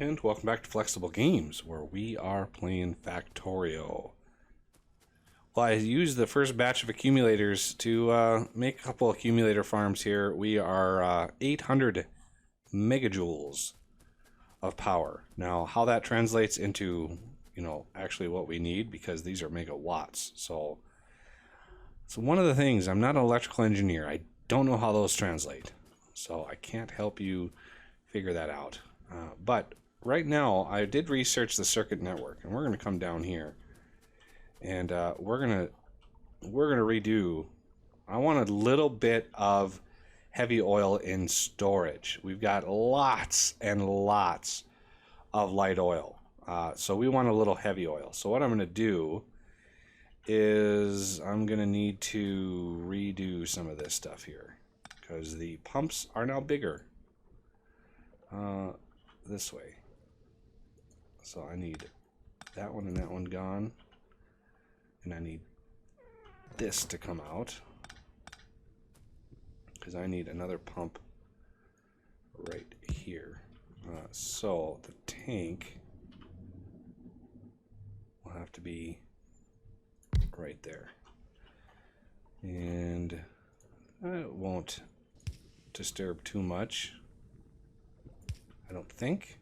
And welcome back to Flexible Games, where we are playing Factorio. Well, I used the first batch of accumulators to make a couple accumulator farms here. We are 800 megajoules of power. Now, how that translates into, actually what we need, because these are megawatts. So one of the things, I'm not an electrical engineer. I don't know how those translate. So I can't help you figure that out. But right now, I did research the circuit network, and we're going to come down here, and we're gonna redo. I want a little bit of heavy oil in storage. We've got lots and lots of light oil, so we want a little heavy oil. So what I'm going to do is I'm going to need to redo some of this stuff here because the pumps are now bigger this way. So I need that one and that one gone. And I need this to come out. Because I need another pump right here. So the tank will have to be right there. And it won't disturb too much, I don't think.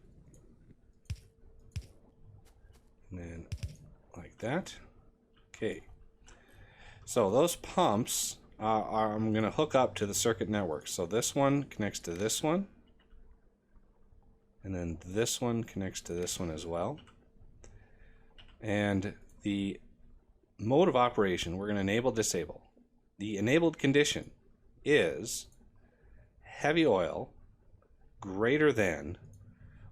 And then like that. Okay. So those pumps I'm going to hook up to the circuit network. So this one connects to this one. And then this one connects to this one as well. And the mode of operation, we're going to enable, disable. The enabled condition is heavy oil greater than,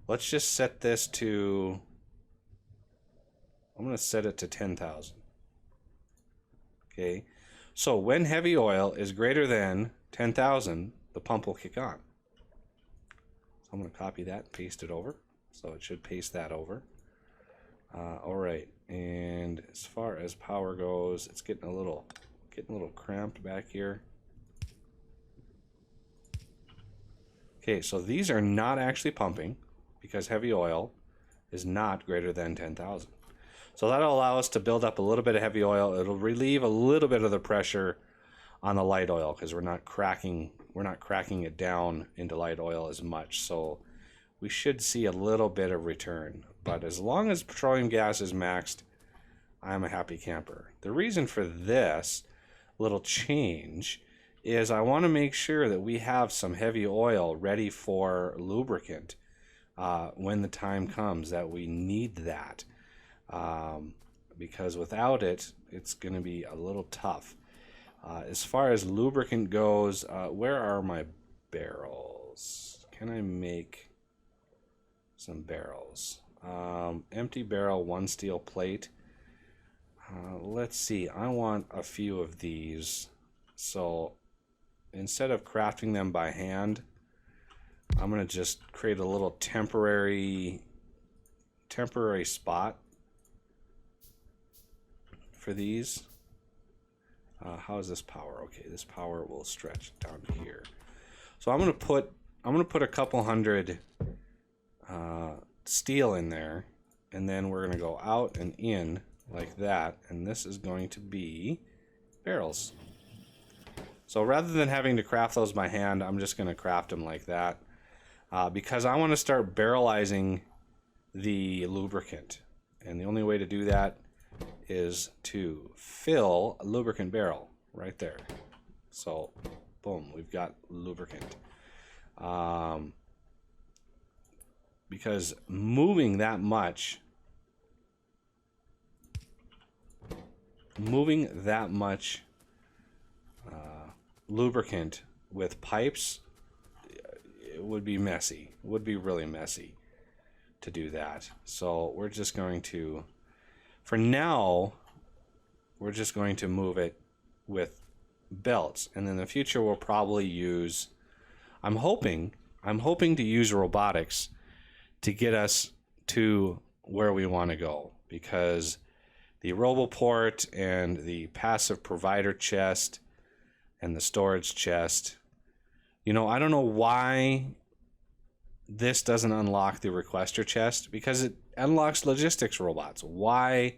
let's just set this to, I'm going to set it to 10,000. Okay, so when heavy oil is greater than 10,000, the pump will kick on. So I'm going to copy that and paste it over. So it should paste that over. All right, and as far as power goes, it's getting a little cramped back here. Okay, so these are not actually pumping because heavy oil is not greater than 10,000. So that'll allow us to build up a little bit of heavy oil. It'll relieve a little bit of the pressure on the light oil because we're not cracking it down into light oil as much. So we should see a little bit of return. But as long as petroleum gas is maxed, I'm a happy camper. The reason for this little change is I want to make sure that we have some heavy oil ready for lubricant when the time comes that we need that. Because without it, it's going to be a little tough. As far as lubricant goes, where are my barrels? Can I make some barrels? Empty barrel, one steel plate. Let's see, I want a few of these. So instead of crafting them by hand, I'm going to just create a little temporary spot for these. How is this power? Okay, this power will stretch down to here. So I'm gonna put a couple hundred steel in there, and then we're gonna go out and in like that, and this is going to be barrels. So rather than having to craft those by hand, I'm just gonna craft them like that because I want to start barrelizing the lubricant, and the only way to do that is to fill a lubricant barrel right there. So boom, we've got lubricant. Because moving that much lubricant with pipes, it would be messy. It would be really messy to do that. So we're just going to, for now, we're just going to move it with belts, and in the future we'll probably use, I'm hoping to use robotics to get us to where we want to go, because the RoboPort and the passive provider chest and the storage chest, I don't know why this doesn't unlock the requester chest because it unlocks logistics robots. Why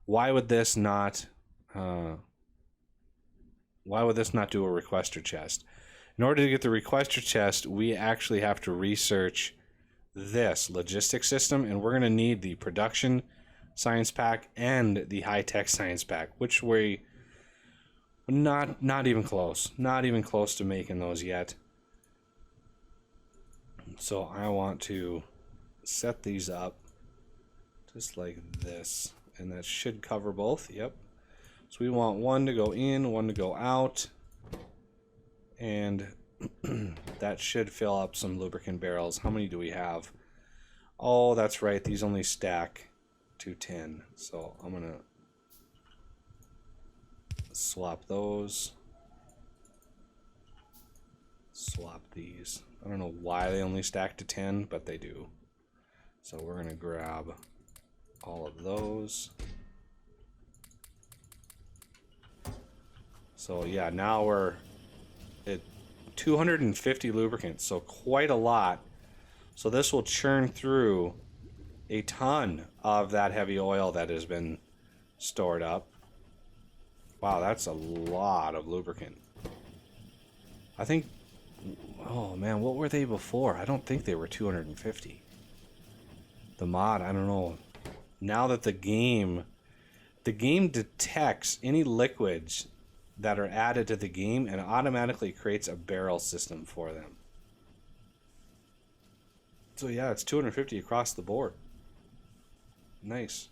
would this not do a requester chest? In order to get the requester chest, we actually have to research this logistics system, and we're going to need the production science pack and the high-tech science pack, which we not even close to making those yet. So I want to set these up just like this, and that should cover both. Yep. So we want one to go in, one to go out, and that should fill up some lubricant barrels. How many do we have? Oh, that's right. These only stack to 10. So I'm going to swap those. Swap these. I don't know why they only stack to 10, but they do. So we're going to grab all of those. So yeah, now we're at 250 lubricants, so quite a lot. So this will churn through a ton of that heavy oil that has been stored up. Wow, that's a lot of lubricant. I think, oh man, what were they before? I don't think they were 250. The mod, I don't know. Now that the game detects any liquids that are added to the game and automatically creates a barrel system for them. So yeah, it's 250 across the board. Nice.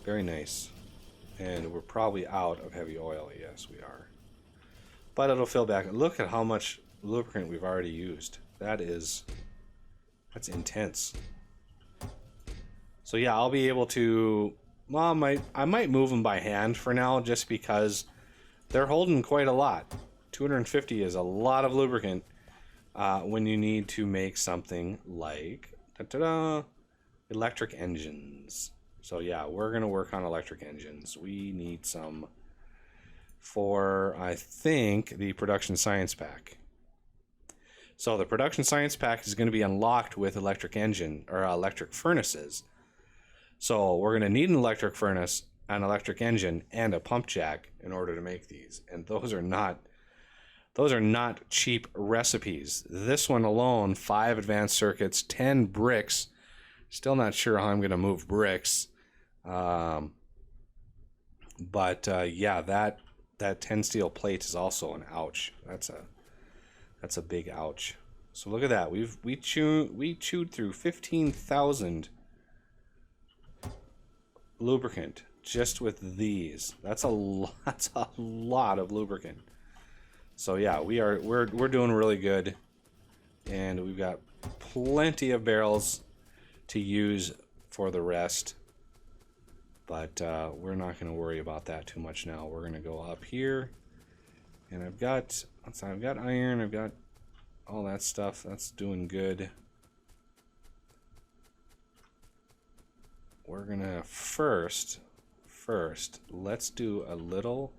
Very nice. And we're probably out of heavy oil. Yes, we are. But it'll fill back. Look at how much lubricant we've already used. That's intense. So yeah, I'll be able to... Well, I might move them by hand for now, just because they're holding quite a lot. 250 is a lot of lubricant when you need to make something like electric engines. So yeah, we're going to work on electric engines. We need some for, I think, the production science pack. So the production science pack is going to be unlocked with electric engine or electric furnaces. So we're going to need an electric furnace, an electric engine, and a pump jack in order to make these. And those are not cheap recipes. This one alone, 5 advanced circuits, 10 bricks. Still not sure how I'm going to move bricks. Yeah, that 10 steel plate is also an ouch. That's a big ouch. So look at that. We chewed through 15,000 lubricant just with these. That's a lot of lubricant. So yeah, we're doing really good, and we've got plenty of barrels to use for the rest. But we're not going to worry about that too much now. We're going to go up here, and I've got iron, I've got all that stuff. That's doing good. We're gonna first let's do a little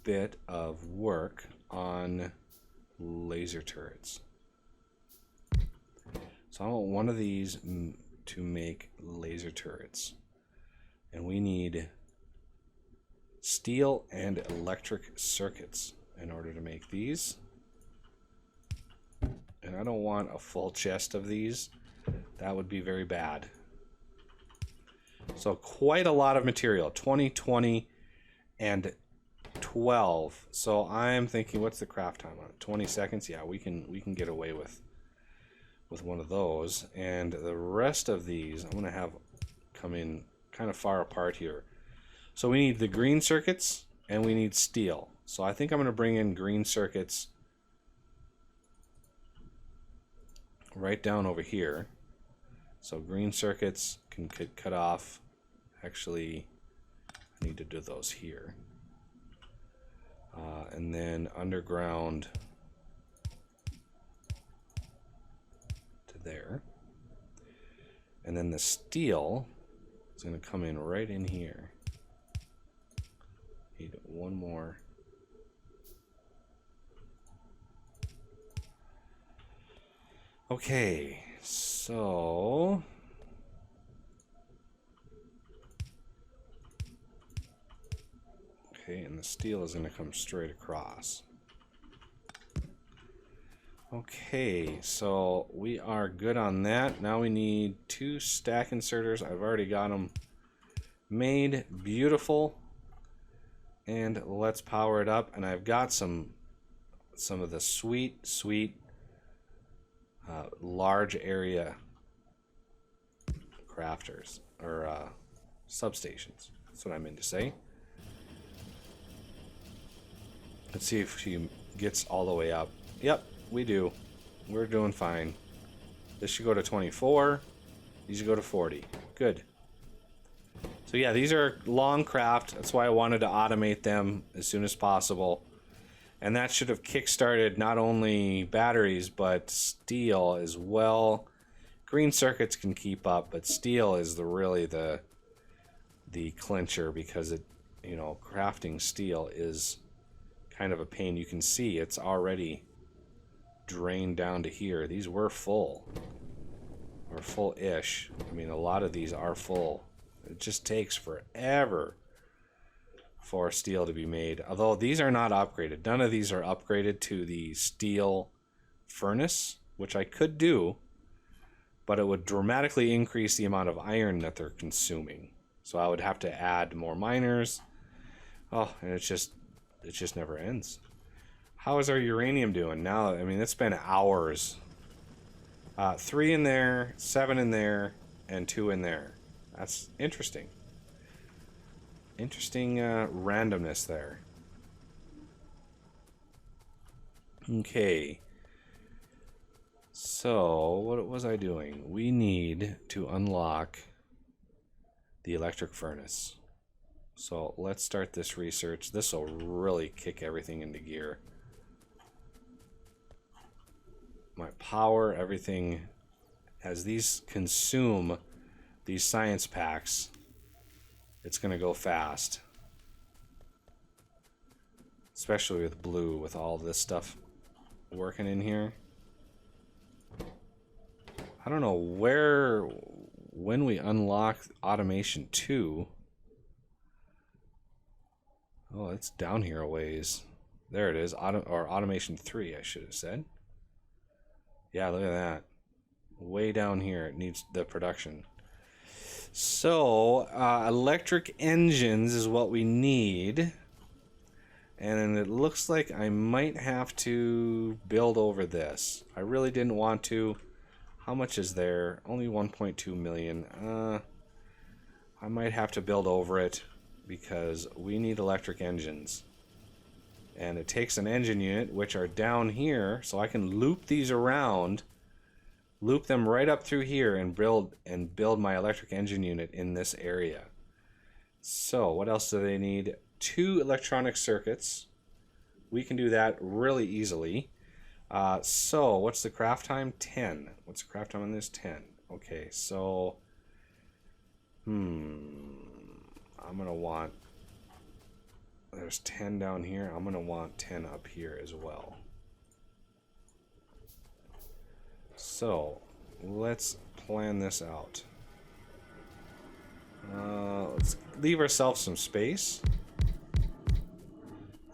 bit of work on laser turrets. So I want one of these to make laser turrets, and we need steel and electric circuits in order to make these. And I don't want a full chest of these. That would be very bad. So quite a lot of material, 20, 20, and 12. So I'm thinking, what's the craft time on it? 20 seconds? Yeah, we can get away with one of those. And the rest of these I'm going to have come in kind of far apart here. So we need the green circuits and we need steel. So I think I'm going to bring in green circuits right down over here. So green circuits can cut off. Actually, I need to do those here. And then underground to there. And then the steel is going to come in right in here. Need one more. Okay, so okay, and the steel is going to come straight across. Okay, so we are good on that. Now we need 2 stack inserters. I've already got them made. Beautiful. And let's power it up. And I've got some of the sweet large area crafters or substations. That's what I meant to say. Let's see if she gets all the way up. Yep, we do. We're doing fine. This should go to 24. These should go to 40. Good. So yeah, these are long craft. That's why I wanted to automate them as soon as possible. And that should have kickstarted not only batteries, but steel as well. Green circuits can keep up, but steel is really the clincher, because it, you know, crafting steel is kind of a pain. You can see it's already drained down to here. These were full, or full-ish. I mean, a lot of these are full. It just takes forever for steel to be made. Although these are not upgraded. None of these are upgraded to the steel furnace, which I could do, but it would dramatically increase the amount of iron that they're consuming. So I would have to add more miners. Oh, and it just never ends. How is our uranium doing now? I mean, it's been hours. 3 in there, 7 in there, and 2 in there. That's interesting. Interesting randomness there. Okay. So, what was I doing? We need to unlock the electric furnace. So, let's start this research. This will really kick everything into gear. My power, everything, as these consume these science packs, it's going to go fast. Especially with blue, with all this stuff working in here. I don't know when we unlock automation 2. Oh, it's down here a ways. There it is, automation 3, I should have said. Yeah, look at that. Way down here, it needs the production. So, electric engines is what we need. And it looks like I might have to build over this. I really didn't want to. How much is there? Only 1.2 million. I might have to build over it because we need electric engines. And it takes an engine unit, which are down here, so I can loop these around, loop them right up through here, and build my electric engine unit in this area. So, what else do they need? 2 electronic circuits. We can do that really easily. So, what's the craft time? 10. What's the craft time on this? 10. Okay, so... I'm going to want... There's 10 down here. I'm going to want 10 up here as well. So, let's plan this out. Let's leave ourselves some space.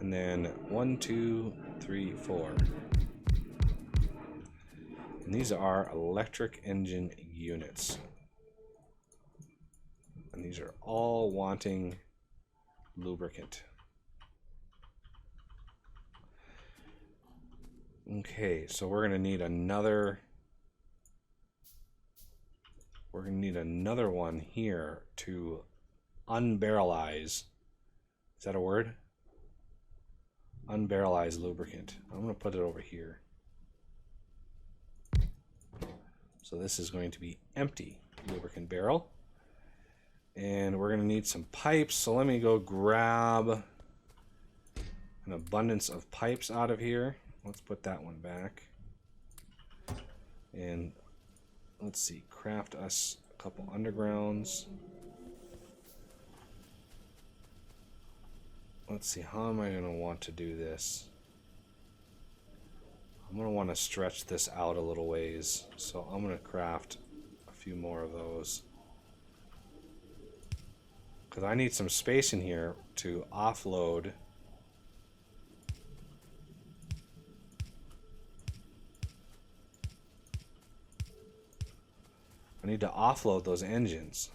And then 1, 2, 3, 4. And these are electric engine units. And these are all wanting lubricant. Okay, so we're going to need another... We're going to need another one here to unbarrelize. Is that a word? Unbarrelize lubricant. I'm going to put it over here. So this is going to be empty lubricant barrel. And we're going to need some pipes. So let me go grab an abundance of pipes out of here. Let's put that one back. And let's see, craft us a couple undergrounds. let's see, how am I going to want to do this? I'm going to want to stretch this out a little ways, so I'm going to craft a few more of those. Because I need some space in here to offload. I need to offload those engines.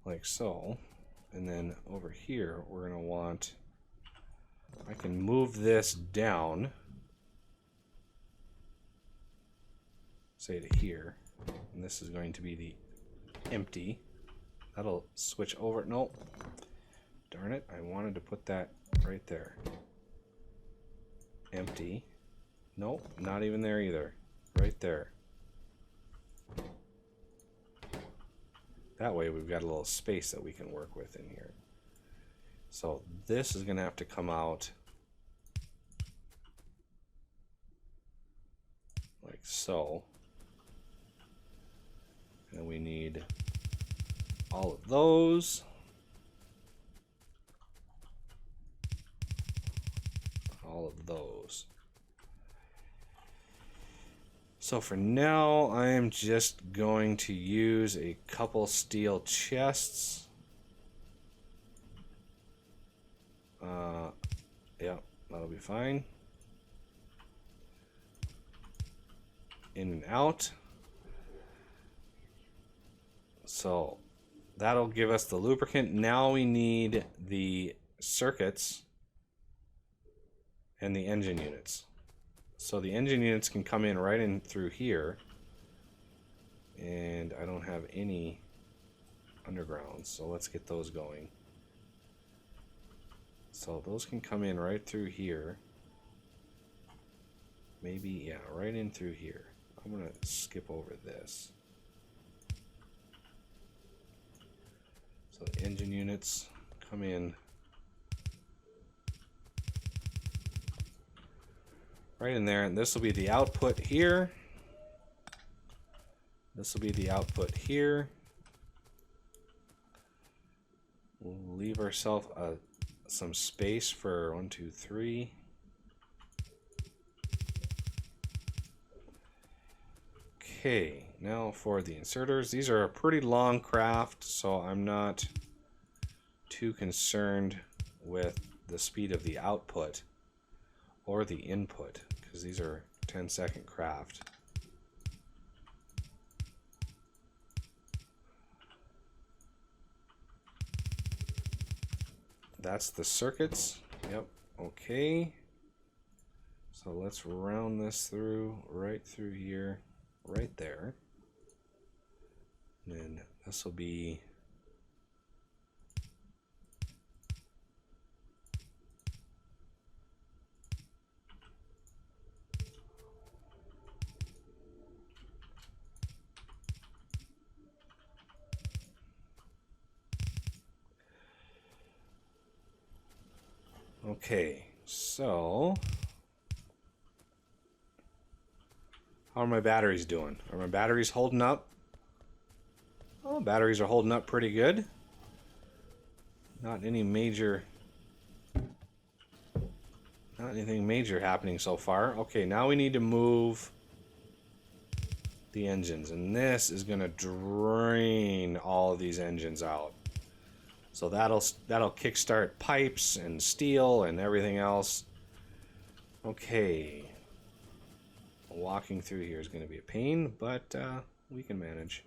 Like so. And then over here, we're going to want, I can move this down, say to here, and this is going to be the empty. That'll switch over. Nope. Darn it, I wanted to put that right there. Empty. Nope, not even there either. Right there. That way we've got a little space that we can work with in here. So this is going to have to come out like so. And we need all of those. All of those. So for now, I am just going to use a couple steel chests. Yeah, that'll be fine. In and out. So that'll give us the lubricant. Now we need the circuits and the engine units. So the engine units can come in right in through here. And I don't have any undergrounds, so let's get those going. So those can come in right through here. Maybe, yeah, right in through here. I'm going to skip over this. So the engine units come in right in there, and this will be the output here. This will be the output here. We'll leave ourselves some space for 1, 2, 3. Okay, now for the inserters. These are a pretty long craft, so I'm not too concerned with the speed of the output or the input, because these are 10-second craft. That's the circuits. Yep, okay. So let's round this through, right through here, right there. And then this will be okay, so how are my batteries doing? Are my batteries holding up? Oh, batteries are holding up pretty good. Not anything major happening so far. Okay, now we need to move the engines, and this is going to drain all of these engines out. So that'll kickstart pipes and steel and everything else. Okay. Walking through here is going to be a pain, but we can manage.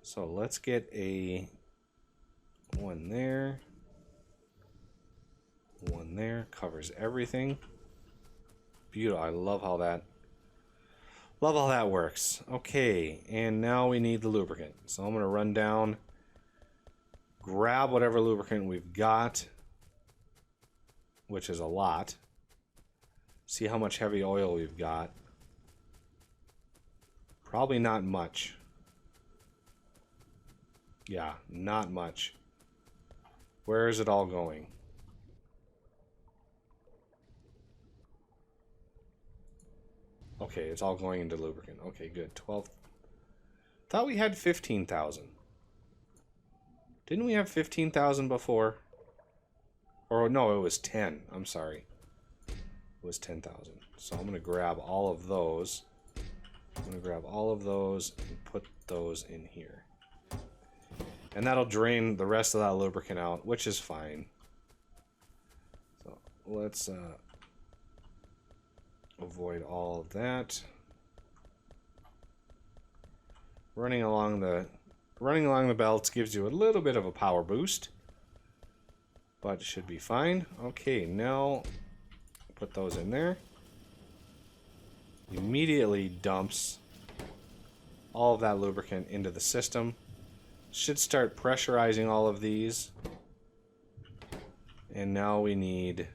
So let's get a one there. One there. Covers everything. Beautiful. I love how that works. Okay, and now we need the lubricant. So I'm going to run down, grab whatever lubricant we've got, which is a lot. See how much heavy oil we've got. Probably not much. Yeah, not much. Where is it all going? Okay, it's all going into lubricant. Okay, good. 12. Thought we had 15,000. Didn't we have 15,000 before? Or no, it was 10. I'm sorry. It was 10,000. So I'm going to grab all of those. I'm going to grab all of those and put those in here. And that'll drain the rest of that lubricant out, which is fine. So let's avoid all of that. Running along the belts gives you a little bit of a power boost, but it should be fine. Okay, now put those in there. Immediately dumps all of that lubricant into the system. Should start pressurizing all of these. And now we need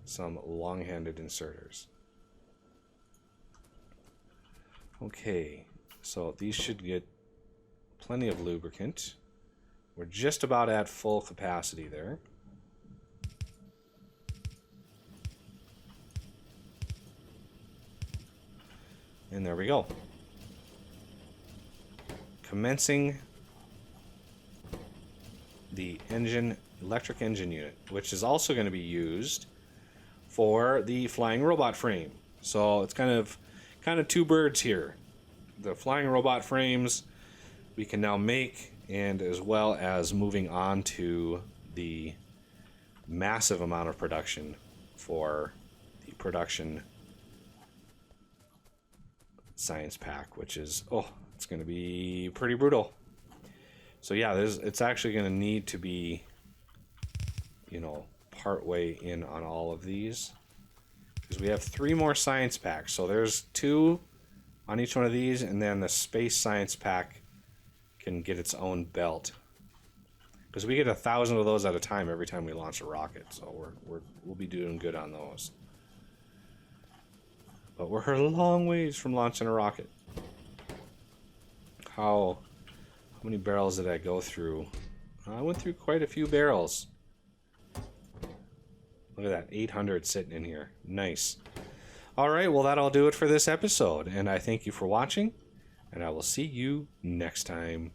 some long-handed inserters. Okay, so these should get plenty of lubricant. We're just about at full capacity there. And there we go. Commencing the electric engine unit, which is also going to be used for the flying robot frame. So it's kind of two birds here. The flying robot frames we can now make, and as well as moving on to the massive amount of production for the production science pack, which is, it's going to be pretty brutal. So yeah, it's actually going to need to be, part way in on all of these, because we have 3 more science packs. So there's 2 on each one of these, and then the space science pack can get its own belt, because we get 1,000 of those at a time every time we launch a rocket. So we'll be doing good on those. But we're a long ways from launching a rocket. How many barrels did I go through? I went through quite a few barrels. Look at that, 800 sitting in here. Nice. All right, well, that'll do it for this episode, and I thank you for watching, and I will see you next time.